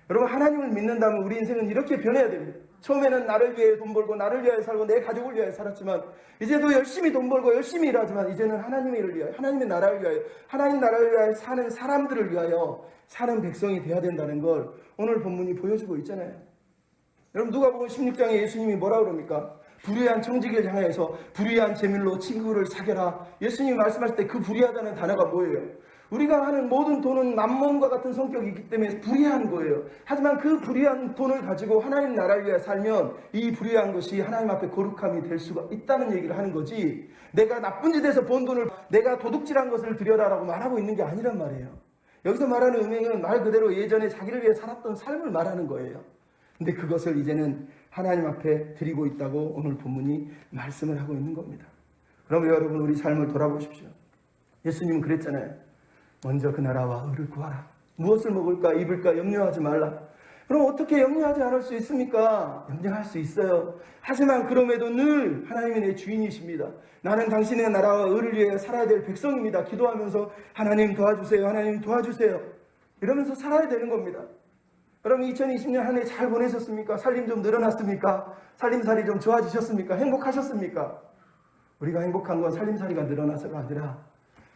여러분, 하나님을 믿는다면 우리 인생은 이렇게 변해야 됩니다. 처음에는 나를 위해 돈 벌고 나를 위하여 살고 내 가족을 위하여 살았지만 이제도 열심히 돈 벌고 열심히 일하지만 이제는 하나님의 일을 위하여, 하나님의 나라를 위하여, 하나님 나라를 위하여 사는 사람들을 위하여 사는 백성이 되어야 된다는 걸 오늘 본문이 보여주고 있잖아요. 여러분, 누가복음 16장에 예수님이 뭐라 그럽니까? 불의한 청지기를 향해서 불의한 재물로 친구를 사겨라. 예수님이 말씀하실 때 그 불의하다는 단어가 뭐예요? 우리가 하는 모든 돈은 만몬과 같은 성격이 있기 때문에 불의한 거예요. 하지만 그 불의한 돈을 가지고 하나님 나라를 위해 살면 이 불의한 것이 하나님 앞에 거룩함이 될 수가 있다는 얘기를 하는 거지, 내가 나쁜 짓에서 번 돈을 내가 도둑질한 것을 드려라라고 말하고 있는 게 아니란 말이에요. 여기서 말하는 음행은 말 그대로 예전에 자기를 위해 살았던 삶을 말하는 거예요. 근데 그것을 이제는 하나님 앞에 드리고 있다고 오늘 본문이 말씀을 하고 있는 겁니다. 그러면 여러분, 우리 삶을 돌아보십시오. 예수님은 그랬잖아요. 먼저 그 나라와 의를 구하라. 무엇을 먹을까 입을까 염려하지 말라. 그럼 어떻게 염려하지 않을 수 있습니까? 염려할 수 있어요. 하지만 그럼에도 늘 하나님이 내 주인이십니다. 나는 당신의 나라와 의를 위해 살아야 될 백성입니다. 기도하면서 하나님 도와주세요. 하나님 도와주세요. 이러면서 살아야 되는 겁니다. 여러분 2020년 한 해 잘 보내셨습니까? 살림 좀 늘어났습니까? 살림살이 좀 좋아지셨습니까? 행복하셨습니까? 우리가 행복한 건 살림살이가 늘어나서가 아니라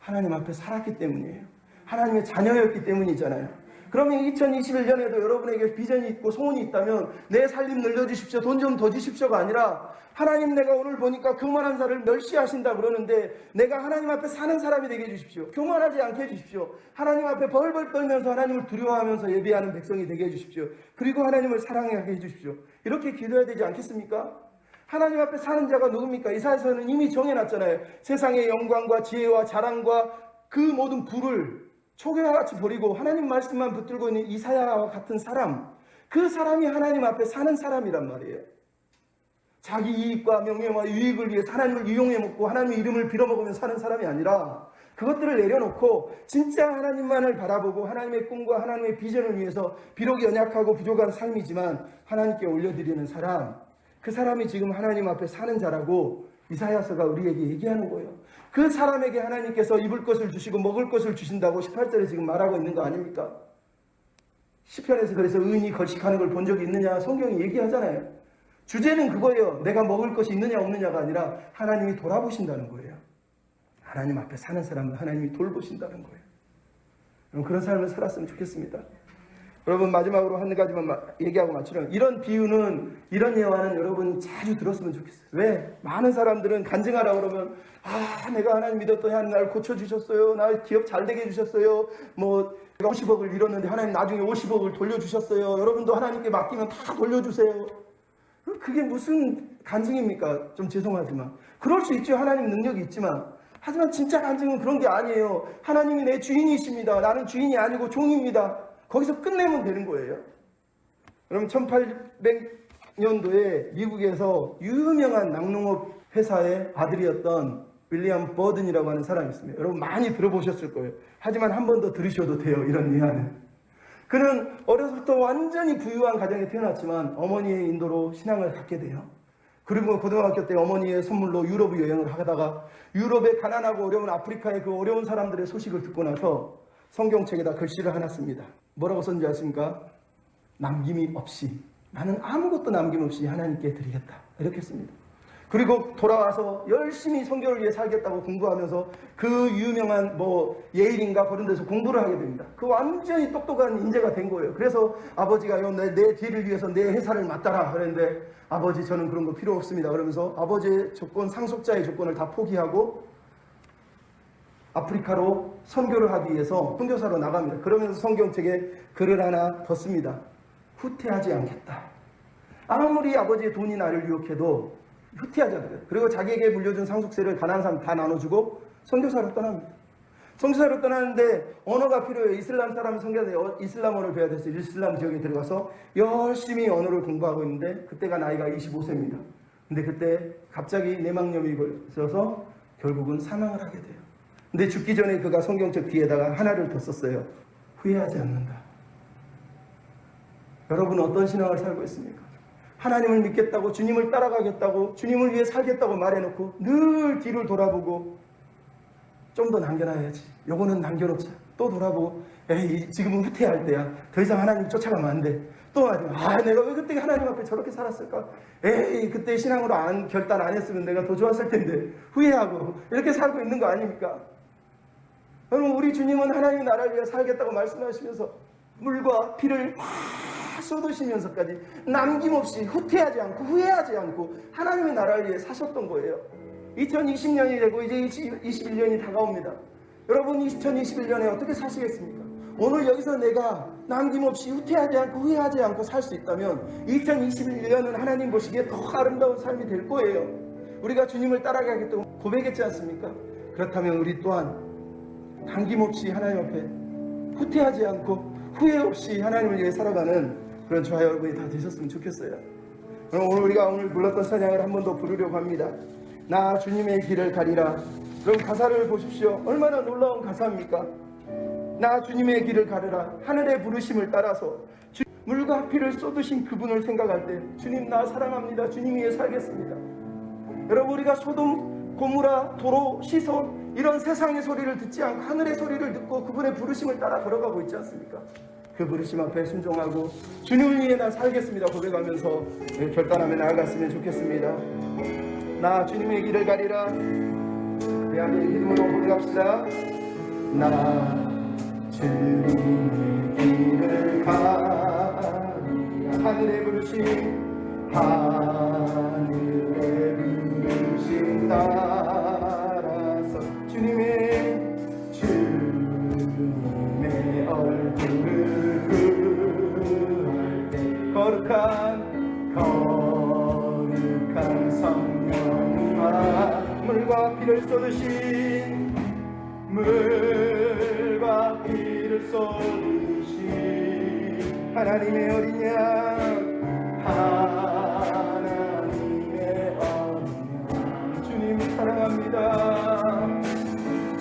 하나님 앞에 살았기 때문이에요. 하나님의 자녀였기 때문이잖아요. 그러면 2021년에도 여러분에게 비전이 있고 소원이 있다면 내 살림 늘려주십시오. 돈 좀 더 주십시오가 아니라 하나님 내가 오늘 보니까 교만한 자를 멸시하신다 그러는데 내가 하나님 앞에 사는 사람이 되게 해주십시오. 교만하지 않게 해주십시오. 하나님 앞에 벌벌 떨면서 하나님을 두려워하면서 예배하는 백성이 되게 해주십시오. 그리고 하나님을 사랑하게 해주십시오. 이렇게 기도해야 되지 않겠습니까? 하나님 앞에 사는 자가 누굽니까? 이사야서는 이미 정해놨잖아요. 세상의 영광과 지혜와 자랑과 그 모든 부를 초계와 같이 버리고 하나님 말씀만 붙들고 있는 이사야와 같은 사람, 그 사람이 하나님 앞에 사는 사람이란 말이에요. 자기 이익과 명예와 유익을 위해 하나님을 이용해 먹고 하나님의 이름을 빌어먹으며 사는 사람이 아니라 그것들을 내려놓고 진짜 하나님만을 바라보고 하나님의 꿈과 하나님의 비전을 위해서 비록 연약하고 부족한 삶이지만 하나님께 올려드리는 사람, 그 사람이 지금 하나님 앞에 사는 자라고 이사야서가 우리에게 얘기하는 거예요. 그 사람에게 하나님께서 입을 것을 주시고 먹을 것을 주신다고 18절에 지금 말하고 있는 거 아닙니까? 시편에서 그래서 의인이 걸식하는 걸 본 적이 있느냐 성경이 얘기하잖아요. 주제는 그거예요. 내가 먹을 것이 있느냐 없느냐가 아니라 하나님이 돌아보신다는 거예요. 하나님 앞에 사는 사람은 하나님이 돌보신다는 거예요. 여러분 그런 삶을 살았으면 좋겠습니다. 여러분 마지막으로 한 가지만 얘기하고 마치려면 이런 비유는 이런 예화는 여러분 자주 들었으면 좋겠어요. 왜? 많은 사람들은 간증하라 그러면 내가 하나님 믿었더니 하나님 나를 고쳐주셨어요. 나 기업 잘 되게 해주셨어요. 뭐 내가 50억을 잃었는데 하나님 나중에 50억을 돌려주셨어요. 여러분도 하나님께 맡기면 다 돌려주세요. 그게 무슨 간증입니까? 좀 죄송하지만 그럴 수 있죠. 하나님 능력이 있지만 하지만 진짜 간증은 그런 게 아니에요. 하나님이 내 주인이십니다. 나는 주인이 아니고 종입니다. 거기서 끝내면 되는 거예요. 그럼 1800년도에 미국에서 유명한 낙농업 회사의 아들이었던 윌리엄 버든이라고 하는 사람이 있습니다. 여러분 많이 들어보셨을 거예요. 하지만 한 번 더 들으셔도 돼요. 이런 위안은. 그는 어려서부터 완전히 부유한 가정에 태어났지만 어머니의 인도로 신앙을 갖게 돼요. 그리고 고등학교 때 어머니의 선물로 유럽 여행을 하다가 유럽의 가난하고 어려운 아프리카의 그 어려운 사람들의 소식을 듣고 나서 성경책에다 글씨를 하나 씁니다. 뭐라고 썼는지 아십니까? 남김이 없이, 나는 아무것도 남김없이 하나님께 드리겠다. 이렇게 씁니다. 그리고 돌아와서 열심히 성경을 위해 살겠다고 공부하면서 그 유명한 예일인가 그런 데서 공부를 하게 됩니다. 그 완전히 똑똑한 인재가 된 거예요. 그래서 아버지가 내 뒤를 위해서 내 회사를 맡아라 그랬는데 아버지 저는 그런 거 필요 없습니다. 그러면서 아버지의 조건, 상속자의 조건을 다 포기하고 아프리카로 선교를 하기 위해서 선교사로 나갑니다. 그러면서 성경책에 글을 하나 더 씁니다. 후퇴하지 않겠다. 아무리 아버지의 돈이 나를 유혹해도 후퇴하지 않겠다. 그리고 자기에게 물려준 상속세를 가난한 사람 다 나눠주고 선교사로 떠납니다. 선교사로 떠나는데 언어가 필요해요. 이슬람 사람이 선교사에 이슬람어를 배워야 돼서 이슬람 지역에 들어가서 열심히 언어를 공부하고 있는데 그때가 나이가 25세입니다. 근데 그때 갑자기 뇌막염이 걸려서 결국은 사망을 하게 돼요. 근데 죽기 전에 그가 성경책 뒤에다가 하나를 더 썼어요. 후회하지 않는다. 여러분은 어떤 신앙을 살고 있습니까? 하나님을 믿겠다고, 주님을 따라가겠다고, 주님을 위해 살겠다고 말해놓고 늘 뒤를 돌아보고 좀 더 남겨놔야지. 요거는 남겨놓자. 또 돌아보고 에이 지금은 후퇴할 때야. 더 이상 하나님 쫓아가면 안 돼. 또 말이야. 내가 왜 그때 하나님 앞에 저렇게 살았을까? 에이 그때 신앙으로 결단 안 했으면 내가 더 좋았을 텐데. 후회하고 이렇게 살고 있는 거 아닙니까? 여러분 우리 주님은 하나님의 나라를 위해 살겠다고 말씀하시면서 물과 피를 다 쏟으시면서까지 남김없이 후퇴하지 않고 후회하지 않고 하나님의 나라를 위해 사셨던 거예요. 2020년이 되고 이제 2021년이 다가옵니다. 여러분 2021년에 어떻게 사시겠습니까? 오늘 여기서 내가 남김없이 후퇴하지 않고 후회하지 않고 살 수 있다면 2021년은 하나님 보시기에 더 아름다운 삶이 될 거예요. 우리가 주님을 따라가겠다고 고백했지 않습니까? 그렇다면 우리 또한 남김없이 하나님 앞에 후퇴하지 않고 후회 없이 하나님을 위해 살아가는 그런 저와 여러분이 다 되셨으면 좋겠어요. 그럼 우리가 오늘 불렀던 찬양을 한 번 더 부르려고 합니다. 나 주님의 길을 가리라. 그럼 가사를 보십시오. 얼마나 놀라운 가사입니까? 나 주님의 길을 가르라. 하늘의 부르심을 따라서 물과 피를 쏟으신 그분을 생각할 때 주님 나 사랑합니다. 주님 위해 살겠습니다. 여러분 우리가 소돔, 고무라, 도로, 시손 이런 세상의 소리를 듣지 않고 하늘의 소리를 듣고 그분의 부르심을 따라 걸어가고 있지 않습니까? 그 부르심 앞에 순종하고 주님을 위해 나 살겠습니다 고백하면서 결단하며 나아갔으면 좋겠습니다. 나 주님의 길을 가리라. 내 아들 이름으로 고백합시다. 나 주님의 길을 가리라. 하늘의 부르심 하늘의 부르심 따라서 주님의 얼굴을 구할 때 거룩한 성령과 물과 피를 쏟으신 하나님의 어린 양 하나님의 어린 양 주님 사랑합니다.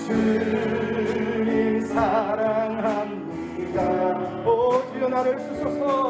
주님 사랑합니다. 오 주여 나를 주소서.